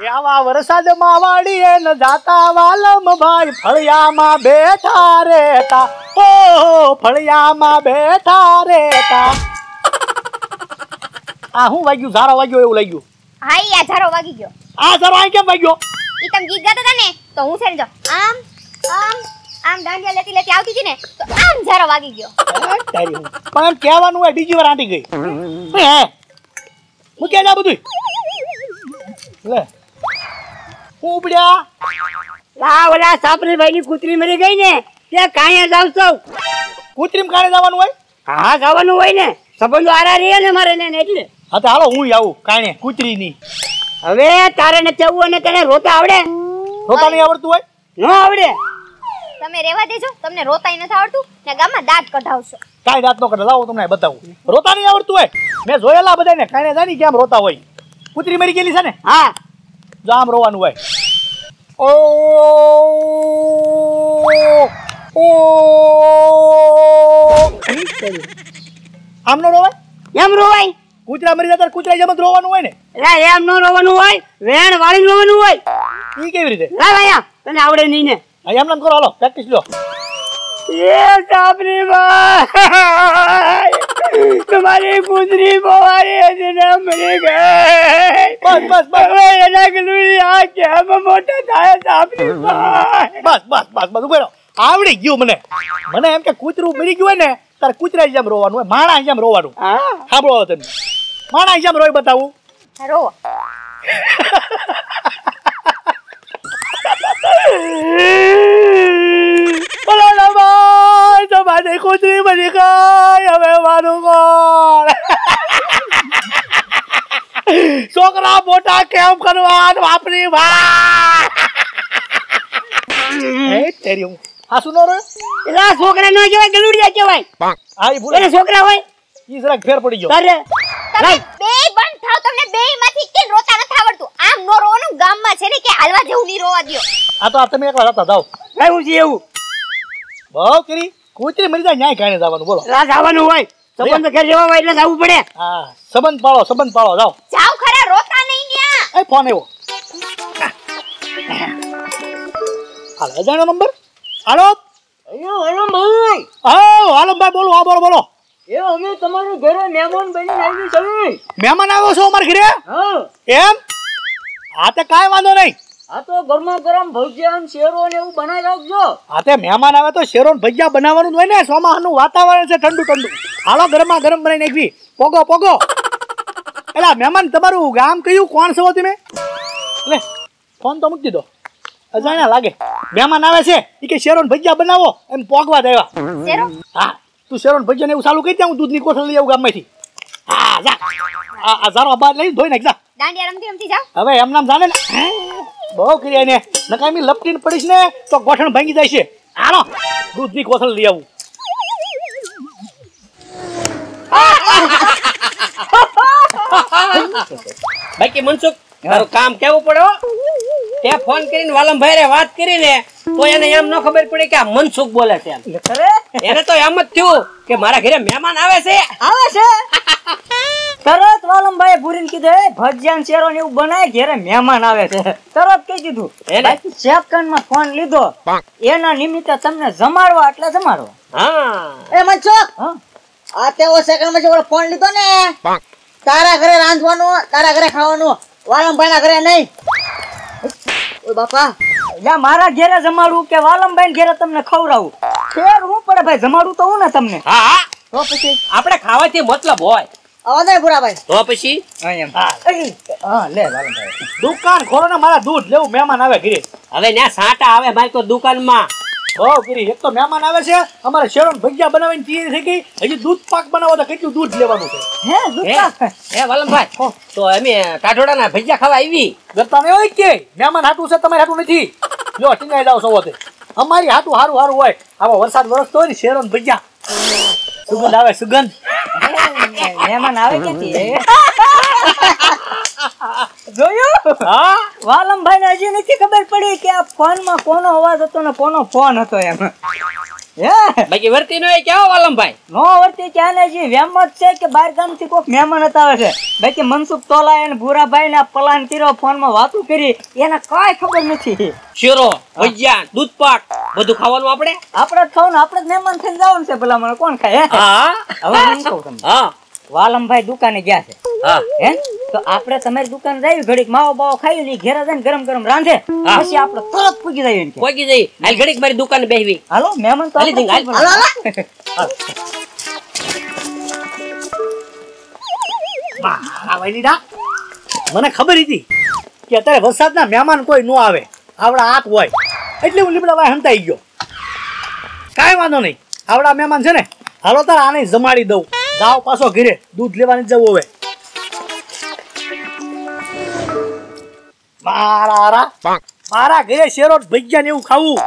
આવા વરસાદમાં વાડીએ ન જાતા વાલમ ભાઈ ફળિયામાં બેઠા રેતા ઓ ફળિયામાં બેઠા રેતા આ હું વાગ્યું ઝારો વાગ્યો એવું લાગ્યું હા ઈ આ ઝારો વાગી ગયો આ ઝારો આ કેમ વાગ્યો ઈ તમે ગીત ગાતા હતા ને તો હું છે ને જો આમ આમ આમ દાંડિયા લેતી લેતી આવતી હતી ને તો આમ ઝારો વાગી ગયો પણ એમ કહેવાનું હોય બીજી વાર આંટી ગઈ હે હું ક્યાં જા બધું લે હું ઉપડ્યા લા ઓલા સાપરીભાઈ ની કૂતરી મરી ગઈ ને તે કાંઈ જાવ છો કૂતરીમ કાણે જવાનું હોય હા જવાનું હોય ને સંબંધો આરા રે ને મારે ને એટલે હા તો હાલો હું આવું કાણે કૂતરી ની હવે તારે ને કેવું અને તને રોતા આવડે રોતા નહીં આવડતું હોય ન આવડે તમે રેવા દેજો તમને રોતાય નથી આવડતું ને ગામમાં દાંત કઢાવશો કાઈ દાંત નો કઢે લાવો તમને બતાવું રોતા નહીં આવડતું હોય મેં જોયેલા બધાને કાણે જાની કેમ રોતા હોય કૂતરી મરી ગયેલી છે ને હા જો આમ રોવાનું હોય ઓ ઓ આમ નો રોવાય એમ રોવાય કૂતરા મરી જતા કૂતરા જેમ જ રોવાનું હોય ને લા એમ નો રોવાનું હોય વેણ વાળી રોવાનું હોય ઈ કેવી રીતે લા ભાઈ તને આવડે નહીં ને એમ નામ કરો હાલો પ્રેક્ટિસ લો એ સાપરી ભાઈ તમારી કૂતરી બોવારી હતી મરી ગઈ બસ બસ બસ એના ગલું આ કેમ મોટા થાય સાપરી ભાઈ બસ બસ બસ બસ ઉભો રહો આવડી ગયું મને એમ કે કૂતરું મરી ગયું હોય ને તારે કૂતરા જેમ રોવાનું હોય માણા જેમ રોવાનું સાંભળો હવે તમે માણા જેમ રોય બતાવું રોવો તમારી કૂતરી મરી ગઈ હવે મારું કોણ છોકરા મોટા કેમ કરવા વાપરી ભાઈ તેરી હું આ શું નો રે એલા છોકરા નો કહેવાય ગલુડિયા કહેવાય આ ઈ ભૂલે છોકરા હોય ઈ જરાક ફેર પડી ગયો તારે તમે બે બંધ થાવ તમને બેયમાંથી કેમ રોતા નથી આવડતું આમ નો રોવાનું ગામમાં છે ને કે હાલવા જેવું નહીં રોવા દ્યો આ તો આ તમે એકલા હતા જાવ એવું છે એવું બહુ કરી કૂતરી મરી જાય ન્યાય કાણે જવાનું બોલો લા જવાનું હોય સંબંધ ઘર જવા હોય એટલે જવું પડે હા સંબંધ પાળો જાવ જાવ ખરા રોતા નહીં ન્યા એ ફોન આવ્યો હાલ અજાણ્યો નંબર હાલો અયો હલો ભાઈ હાલો ભાઈ બોલો હા બોલો એ અમે તમારા ઘરે મહેમાન બની આવી છે મહેમાન આવ્યો છો અમારા ઘરે હા એમ હા તે કાંઈ વાંધો નહીં આ તો ગરમા ગરમ ભજીયા શેરો ને એવું બનાવી રાખજો હા તે મહેમાન આવે તો શેરો ને ભજીયા બનાવવાનું જ હોય ને સોમાહાનું વાતાવરણ છે ઠંડુ હાલો ગરમા ગરમ બનાવી નાખવી પોગો એલા મહેમાન તમારું ગામ કયું કોણ છો તમે લે ફોન તો મૂકી દીધો અજાણ્યા લાગે મહેમાન આવે છે એ કે શેરો ને ભજીયા બનાવો એમ પોગવા દેવા શેરો હા તું શેરો ને ભજીયા ને એવું ચાલુ કરી દે હું દૂધની કોથળ લઈ આવું ગામમાંથી હા જા આ ઝારો બાદ લઈ ધોઈ નાખ જા દાંડિયા રમતી રમતી જાવ હવે એમ નામ જાણે ને બહુ કરી ને નકામી લપટીને પડીશ ને તો ગોઠણ ભાંગી જાય છે હાલો દૂધની કોથળ લઈ આવું બાકી મનસુખ તારું કામ કેવું પડે તે ફોન કરીને વાલમભાઈ રે વાત કરીને તો એને એમ ન ખબર પડી કે આ મનસુખ બોલે છે એને તો એમ જ થયું કે મારા ઘરે મહેમાન આવે છે તરત વાલમભાઈ ભૂરીને કીધું ભજીયા શેરો ને એવું બનાય ઘરે મહેમાન આવે છે તરત કહી દીધું એને સેકન્ડ માં ફોન લીધો એના નિમિત્તે તમને જમાડવા એટલે જમાડવા હા એ મનસુખ આ તેવો સેકન્ડ માં જે ફોન લીધો ને તારા ઘરે રાંધવાનું તારા ઘરે ખાવાનું વાલમભાઈ ના ઘરે નહીં ઓય બાપા યા મારા ઘરે જમાડવું કે વાલમભાઈ ઘરે તમને ખવડાવું ફેર હું પડે ભાઈ જમાડું તો હું ને તમને હા તો પછી આપણે ખાવાથી મતલબ હોય આવા દે ભૂરાભાઈ તો પછી હા લે વાલમભાઈ દુકાન ખોલો ને મારા દૂધ લેવું મહેમાન આવે ઘરે હવે ત્યાં સાટા આવે ભાઈ તો દુકાનમાં બહુ કરી એક તો મહેમાન આવે છે અમારે શેરો ને ભજીયા બનાવવાની તૈયારી થઈ ગઈ હજી દૂધ પાક બનાવો તો કેટલું દૂધ લેવાનું છે હે દુકાન એ વાલમભાઈ તો અમે ટાઢોડાના ભજીયા ખાવા આવી ગરતા નહીં હોય કે મહેમાન હાટું છે તમારે હાટું નથી જો ટીંગાઈ જાવ સવો તે અમારી હાટું હારું હોય આવો વરસાદ વરસતો હોય ને શેરો ને ભજીયા સુગંધ આવે સુગંધ મહેમાન આવે ક્યાંથી જોયું હા વાલમભાઈ ને હજી નથી ખબર પડી કે આ ફોન માં કોનો અવાજ હતો ને કોનો ફોન હતો એમ હે બાકી વર્તી નો એ કેવો વાલમભાઈ? નો વર્તી ચાલે છે વેમ જ છે કે બહાર ગામ થી કોક મહેમાન હતા આવે છે બાકી મનસુખ તોલા અને ભૂરાભાઈ ને પલાન કર્યો ફોન માં વાતું કરી એને કઈ ખબર નથી. શીરો, ભજીયા, દૂધપાક બધું ખાવાનું આપણે? આપણે જ ખાવું ને આપણે જ મહેમાન થઈને જવાનું છે ભલા મને કોણ ખાય હે? હા હવે હું કહું તમને હા વાલમભાઈ દુકાને ગયા છે હા હે તો આપણે તમારી દુકાને જઈએ ઘડીક માવો બાવો ખાઈ લઈ ઘેરા જઈને ગરમ ગરમ રાંધે પછી આપણે તરત પૂગી જઈએ ને કે. પોગી જઈ હાલ ઘડીક મારી દુકાને બેહવી. હાલો મહેમાન તો હાલી જઈને હાલ. હાલો હાલો આ વૈલીડા મને ખબર હતી કે અત્યારે વરસાદના મહેમાન કોઈ ન આવે આવડા હાથ હોય એટલે હું લીમડા ભાઈ હંતાઈ ગયો. કાંઈ વાંધો નહીં, આવડા મહેમાન છે ને હાલો તાર આને જમાડી દઉં. જાઓ પાછો ઘરે દૂધ લેવાની જવું હવે. મારા ઘરે શેરો ભજીયા ને એવું ખાવું.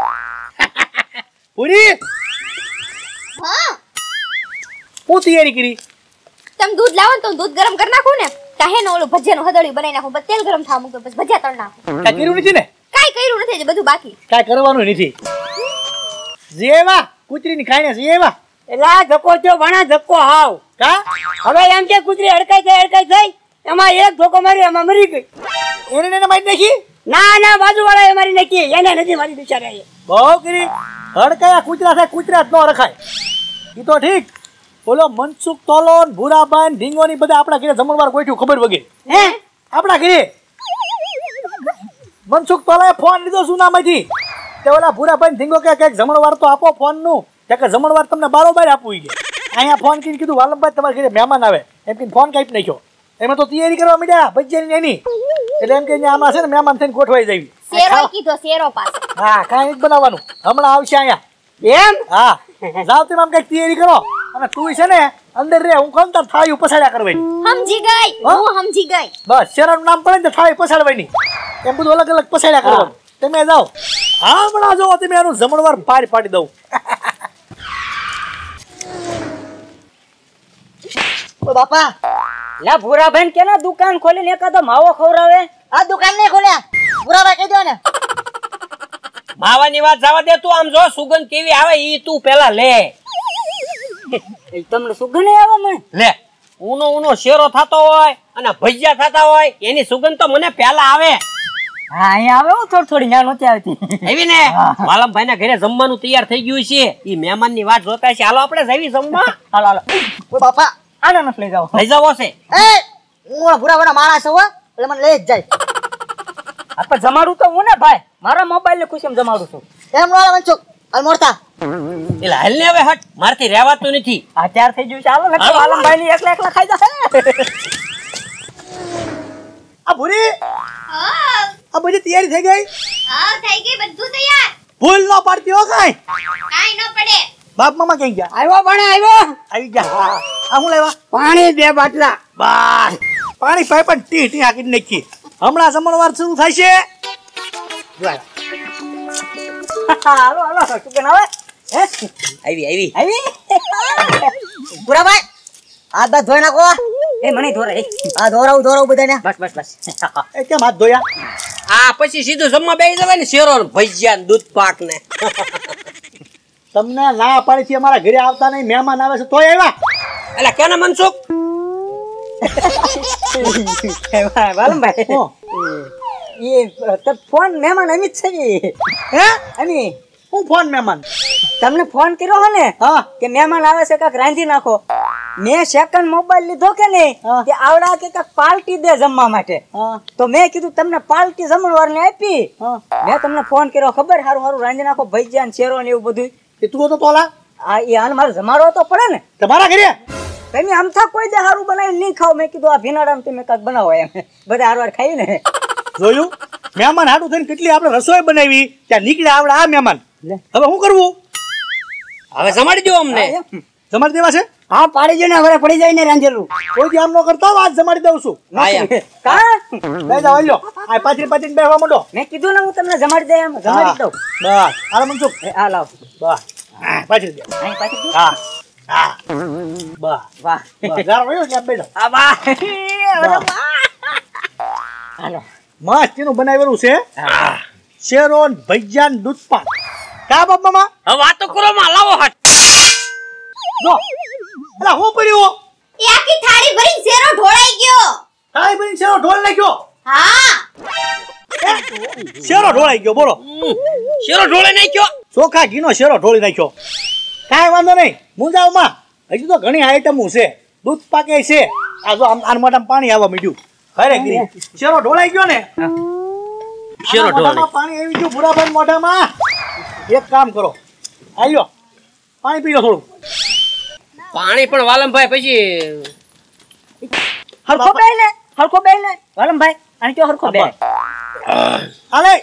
પૂરી હા હું તૈયારી કરી. તમે દૂધ લાવો ને તો દૂધ ગરમ કરી નાખું ને તાહે ને ઓલું ભજીયાનું હદળિયું બનાવી નાખું પછી તેલ ગરમ થવા મૂકો પછી ભજીયા તળ નાખું. કાંઈ કર્યું નથી ને? કાઈ કર્યું નથી હજી, બધું બાકી. કાંઈ કરવાનું નથી. જેવા કૂતરીની ખાઈને જેવા એલા ધક્કો થયો વણા ધક્કો હાવ કા હવે એમ કે કૂતરી અડકાઈ જાય એમાં એક ધોકો માર્યો એમાં મરી ગઈ. એને મારી નાખી. ના ના બાજુ વાળા એ મારી નાખી એને નથી મારી બિચારા. બહુ કરી હડકાયા કૂતરા થાય કૂતરા જ ન રખાય. ઈ તો ઠીક. બોલો મનસુખ તોલોન ભૂરાભાઈ ઢીંગોની બધા આપણા ઘરે જમણવાર ગોઠ્યું ખબર વગેરે હે આપણા ઘરે મનસુખ તોલાએ ફોન લીધો સુનામાંથી તે ઓલા ભૂરાભાઈ ઢીંગો કે કંઈક જમણવાર તો આપો ફોન નું કે જમણવાર તમને બારોબાર આપવું ઈ કે અહીંયા ફોન કરીને કીધું વાલમભાઈ તમારા ઘરે મહેમાન આવે એમ કે ફોન કાપી નાખ્યો. એમાં તો તૈયારી કરવા માંડ્યા ભજીયાની એની એટલે એમ કે આમાં છે ને મહેમાન થઈને ગોઠવાઈ જાય. શેરો કીધો શેરો પાછો. હા કાંઈ જ બનાવવાનું હમણાં આવશે અહીંયા એમ. હા જાવ તમે આમ કઈક તૈયારી કરો અને તું છે ને અંદર રે હું કોણ તાર થાળી પસાડ્યા કરવાની. સમજી ગઈ હું સમજી ગઈ. બસ શેરાનું નામ પડે ને તો થાળી પસાડવાની એમ બધું અલગ અલગ પસાડ્યા કરવાનું. તમે જાઓ હમણાં જો તમે એનું જમણવાર પાડી પાડી દઉં. ઓ બાપા લા ભૂરાભાઈ કે ના દુકાન ખોલીને એકાદો માવો ખવરાવે. આ દુકાન નહીં ખોલ્યા ભૂરાભાઈ કહી દો ને. માવાની વાત જવા દે તું. આમ જો સુગંધ કેવી આવે ઈ તું પેલા લે. તમને સુગંધ આવે મને લે ઊનો શેરો થતો હોય અને ભજીયા થતા હોય એની સુગંધ તો મને પેલા આવે. હા અહીંયા આવે થોડી થોડી ના નહોતી આવતી. એવી ને વાલમભાઈ ના ઘરે જમવાનું તૈયાર થઈ ગયું છે. ઈ મહેમાન ની વાત જોતા છે. હાલો આપણે જઈએ જમવા. હાલો હાલો ઓ બાપા આને નથી લઈ જાવ. લઈ જાવો છે. એ હું ભૂરાભાઈ માણસ છું હો એટલે મને લઈ જ જાય. આપણે જમાડું તો હું ને ભાઈ મારા મોબાઈલ ને ખુશીમાં જમાડું છું. એમ નો મનસુખ હાલ મોરતા એટલે હાલ ને હવે હટ મારથી રહેવાતું નથી. આ ત્યાર થઈ ગયું છે. હાલો ને વાલમભાઈ ની એકલા એકલા ખાઈ જશે. આ ભૂરી હા આ બધી તૈયારી થઈ ગઈ. હા થઈ ગઈ બધું તૈયાર. ભૂલ ન પાડતી હો કાંઈ. કાઈ ન પડે. બાપ મામા ક્યાં ગયા? આવ્યો પણ આવ્યો. આવી ગયા. આ હું લેવા પાણી 2 બાટલા. બસ પાણી પાઇપ પણ ટી ટી હાકી નાખી. હમણાં જમણવાર શરૂ થાય છે. હાલો હાલો સુગંધ આવે. હે આવી આવી ભૂરાભાઈ હાથ બાદ ધોઈ નાખો. એ મને ધોરે. આ ધોરાવું બધાને. બસ બસ બસ. એ કેમ હાથ ધોયા? આ પછી સીધું જમવા બેસી જવાય ને. શેરો ને ભજીયા ને દૂધ પાક ને. તમને ના પાડી છે અમારા ઘરે આવતા નહીં મહેમાન આવે છે તોય આવ્યા. એટલે કેને મનસુખ વાલમભાઈ હો. એ ફોન મહેમાન અમિત છે. હે અમી હું ફોન મહેમાન? તમને ફોન કર્યો હો ને હા કે મહેમાન આવે છે કાક રાંધી નાખો. મેં સેકન્ડ મોબાઈલ લીધો કે નહીં હા. કે આવડા કે કાક પાર્ટી દે જમવા માટે. હા તો મેં કીધું તમને પાર્ટી જમણવાર ને આપી. હા મેં તમને ફોન કર્યો ખબર હારું હારું રાંધી નાખો ભજીયા ને શેરો ને એવું બધું. એ તું તો તોલા આ એ હાલ મારે જમાડવો તો પડે ને. તમારા ઘરે તમે આમથા કોઈ દે હારું બનાવી નહીં ખાવ. મેં કીધું આ ભીનાડામાં તમે કાક બનાવો એમ બધા હારવાર ખાઈ ને. જોયું મહેમાન હાટું થઈને કેટલી આપણે રસોઈ બનાવી ત્યાં નીકળ્યા આવડે આ મહેમાન. હવે શું કરવું? હવે જમાડી દો અમને. જમાડી દેવા છે? હા પાડી જો ને હવે પડી જાય ને રાંધેલું. કોઈ દી આમ ન કરતા હો, આજ જમાડી દઉં છું. હા એમ. કા બે જાવ લ્યો આ પાછળ બેહવા માંડો. મેં કીધું ને હું તમને જમાડી દે એમ જમાડી દઉં. બસ હાલો મનસુખ હા લાવ. બસ હા પાછળ દે. અહીં પાછી દઉં. હા હા બસ વાહ બસ જારો રહ્યો ત્યાં બેઠો. આ વાહ બસ. હાલો મસ્ત એનું બનાવેલું છે શેરો ને ભજીયા ને દૂધ પાક. કા બાપ મામા હવે વાતો કરો માં લાવો હાથ જો અલા હું પડ્યું એ આખી થાળી ભરીને શેરો ઢોળાઈ ગયો. કાઈ બની શેરો ઢોળ નાખ્યો હા શેરો ઢોળાઈ ગયો બોલો શેરો ઢોળે નાખ્યો ચોખા ઘીનો શેરો ઢોળી નાખ્યો કાંઈ વાંધો નહીં મુંજાવમાં હજી તો ઘણી આઈટમો છે દૂધ પાકે છે આ જો આમ મોઢામાં પાણી આવવા માંડ્યું ખરે ગીરી શેરો ઢોળાઈ ગયો ને શેરો ઢોળાઈ પાણી આવી ગયું ભૂરાભાઈ મોઢામાં એક કામ કરો આલ્યો પાણી પી લો થોડું પાણી પણ વાલમભાઈ પછી હરખો બે ને વાલમભાઈ આને કયો હરખો બે હાલે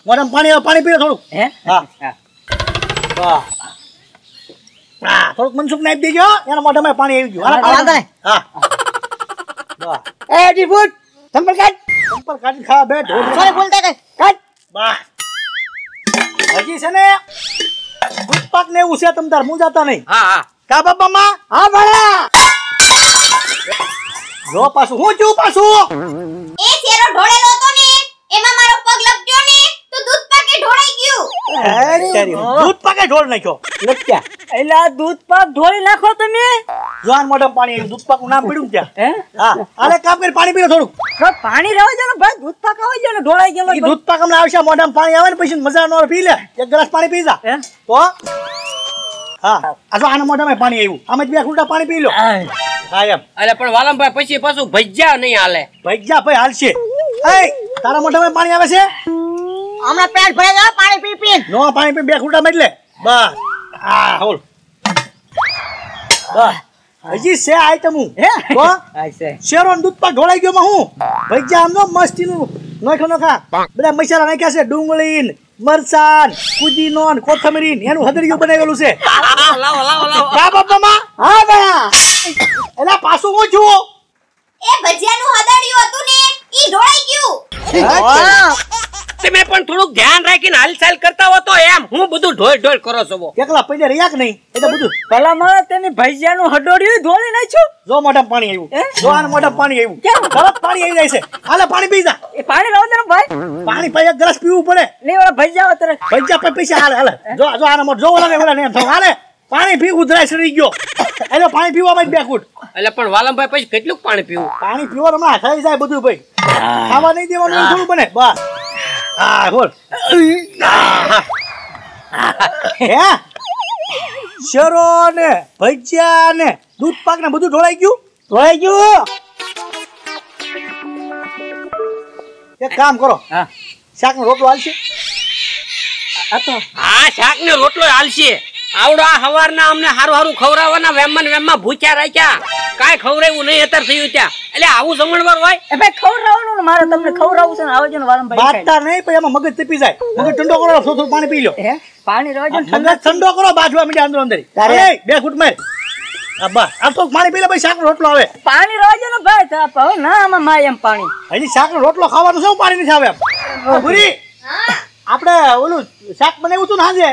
મોઢામાં પાણી આવે પાણી પી લો થોડું હે હા વાહ હા થોડુંક મનસુખ નાખી દેજો એના મોઢામાં પાણી આવી ગયું હાલો, વાંધો નહીં. હા વાહ એ ડીફૂટ સંપલ કાઢ સંપલ કાઢી ખા બે ઢોળ સોરી બોલતા કઈ કાઢ વાહ હજી છે ને દૂધ પાક ને એવું છે તમ તાર મુંજાતા નહીં હા હા કા બાપામાં હા ભણા જો પાછું હું છું પાછું એ શેરો ઢોળેલો હતો ને એમાં મારો પગ લપટ્યો ને તો દૂધ પાકે ઢોળાઈ ગયું. દૂધ પાકે ઢોળ નાખ્યો લટક્યા એટલે આ દૂધ પાક ઢોળી નાખો તમે જોન મોઢામાં પાણી આવ્યું દૂધ પાકનું નામ પડ્યું ને ત્યાં હે હા હાલે કામ કરી પાણી પીલો થોડું તો પાણી રહેવા દો ને ભાઈ દૂધ પાક આવી ગયો ને ઢોળાઈ ગયેલો ઈ દૂધ પાક હમણાં આવશે મોઢામાં પાણી આવે ને પછી મજા નો આવે, પી લે એક ગ્લાસ પાણી પી જા હે તો હા આ જો આના મોઢામાં પાણી આવ્યું આમાં જ બે ખૂંટા પાણી પી લો હા એમ અરે પણ વાલમભાઈ પછી પાછું ભજીયા નહીં હાલે ભૈજા ભાઈ હાલશે એ તારા મોઢામાં પાણી આવે છે હમણાં પેટ ભરાઈ ગયો પાણી પી પી નો પાણી પી બે ખૂંટા મેટલે બસ હા હોલ બસ હજી છે આઈટમ હું હે તો આ છે શેરો ને દૂધ પાક ઢોળાઈ ગયો માં હું ભૈજા આમ નો મસ્તીનું નોખા બધા મસાલા નાખ્યા છે ડુંગળી ને મરચાં કુદીનો ને કોથમરી ને એનું હદરિયું બનાવેલું છે લાવો લાવો લાવો કા બાપામાં હા ભણા એલા પાછું હું છું એ ભજીયાનું હદડિયું હતું ને ઈ ઢોળાઈ ગયું. તમે પણ થોડુંક ધ્યાન રાખીને હાલચાલ કરતા હો તો એમ હું બધું ઢોળ કરો છો એકલા પૈડે રહ્યા કે નહીં એટલે બધું પેલા મારા તમે ભજીયાનું હડોડિયું ઢોળી નાખ્યું જો મોઢામાં પાણી આવ્યું હે? જો આના મોઢામાં પાણી આવ્યું કેમ? તરત પાણી આવી જાય છે હાલે પાણી પી જા એ પાણી રહો દે ને ભાઈ પાણી પાઈ એક ગ્લાસ પીવું પડે નહીં ઓલા ભજીયા તરત ભૈજા પે પૈસા હાલે હાલે જો જો આના મોઢ જો ઓલા ને થો હાલે પાણી પી ઉધરાય સડી ગયો એટલે પાણી પીવામાં જ બે કૂટ એટલે પણ વાલમભાઈ પછી કેટલું પાણી પીવું પાણી પીવા હમણાં થઈ જાય બધું ભાઈ ખાવા નહીં દેવાનું એવું થોડું બને બસ હા બોલ હે શેરો ને ભજીયા ને દૂધ પાક ને બધું ઢોળાઈ ગયું એક કામ કરો હા શાક નો રોટલો હાલશે આ તો હા શાક ને રોટલો હાલશે આવડો આ હવારના અમને હારું હારું ખવડાવવાના વેમમાં ભૂખ્યા રાખ્યા કાંઈ ખવડાવ્યું નહીં અત્યારે થયું ત્યાં એટલે આવું જમણવાર હોય એ ભાઈ ખવડાવવાનું ને મારે તમને ખવડાવવું છે ને આવજો ને વાલમભાઈ બાટતા નહીં પછી એમાં મગજ તપી જાય મગજ ઠંડો કરો થોડું પાણી પી લો હે પાણી રહેવા દો ને મગજ ઠંડા ઠંડો કરો બાજવા મીઠા અંદર અંદર તારે? અરે, બે ફૂટ માર આ બસ આ તો પાણી પી લે પછી શાક નો રોટલો આવે પાણી રહેવા દો ને ભાઈ તાપ હવે ના આમાં માય એમ પાણી હજી શાક નો રોટલો ખાવાનું શું પાણી નથી આવે એમ ભૂરી હા આપણે ઓલું શાક બનાવ્યું હતું ને હાજે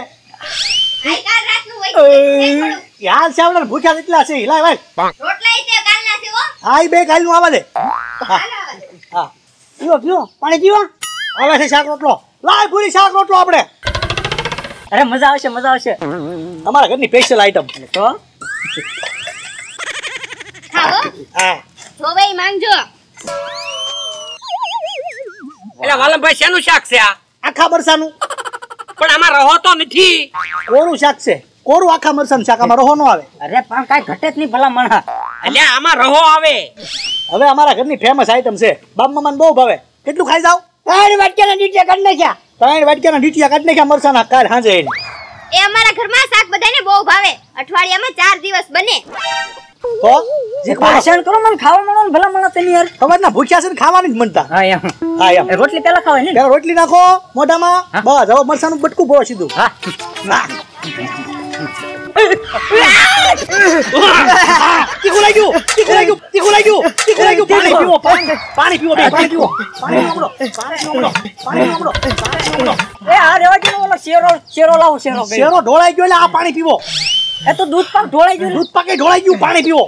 આઈકાર રાતનું હોય છે, થોડું. યાર છે આપણે ભૂખ્યા એટલા છે લાય ભાઈ રોટલા ઈ તે કાલના છે હો. હા ઈ બે કાલનું આવા દે હા હાલો હવે. હા પીવો પાણી પીવો આવે છે શાક રોટલો લાય ભૂરી શાક રોટલો આપણે અરે મજા આવશે અમારા ઘરની સ્પેશિયલ આઈટમ તો ખાઓ હા જો ભાઈ માંગજો. એટલે વાલમભાઈ શેનું શાક છે આ આખા મરસાનું પણ આમાં રહો તો નથી કોરું શાક છે કોરું આખા મરસાનું શાક આમાં રહો નો આવે અરે પણ કાંઈ ઘટે જ નહીં ભલા મણા એટલે આમાં રહો આવે હવે અમારા ઘરની ફેમસ આઈટમ છે બાપ મામાને બહુ ભાવે કેટલું ખાઈ જાવ 3 વાટકાના ડીટિયા કાઢી નાખ્યા મરસાના કાલ હાંજે એને. એ અમારા ઘરમાં શાક બધાને બહુ ભાવે. અઠવાડિયામાં 4 દિવસ બને. તો જે ભાષણ કરો મને ખાવા મળો ને ભલા મણા તમે યાર ખબર ના ભૂખ્યા છે ને ખાવાની જ મનતા હા એમ હા એમ એ રોટલી પેલા ખાવાય ને પેલા રોટલી નાખો મોઢામાં બસ હવે મરસાનું બટકું ભરો સીધું હા તીખું લાગ્યું પાણી પીવો પાણી પીવો પાણી પીવો એ આ રેવા દે ને ઓલો શેરો લાવો શેરો શેરો ઢોળાઈ ગયો એટલે આ પાણી પીવો એ તો દૂધ પાક ઢોળાઈ ગયું દૂધ પાકે ઢોળાઈ ગયું પાણી પીવો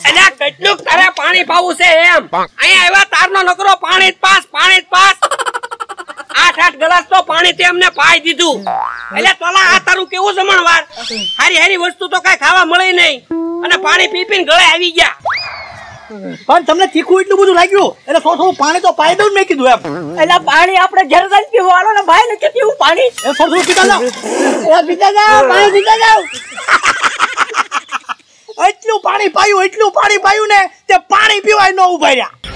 એટલે કેટલું તારે પાણી પાવું છે એમ અહીંયા આવ્યા તારનો નકરો પાણી જ પાસ 8 ગ્લાસ તો પાણી પાણી તે અમને પાઈ દીધું. એટલે તોલા આ તારું કેવું જમણવાર, હારી હારી વસ્તુ તો કઈ ખાવા મળે નહીં અને પાણી પી પીને ગળે આવી ગયા. પણ તમને તીખું એટલું બધું લાગ્યું એટલે થોડું પાણી તો પાઈ દઉં મેં કીધું એમ. એટલે પાણી આપણે ઘેર જઈને પીવું હાલો ને ભાઈ ને કે પીવું પાણી એ થોડું પીતા જાઓ. એ પીતા જાઓ પાણી પીતા જાઓ. એટલું પાણી પાયું ને તે પાણી પીવાય ન ઉભા રહ્યા.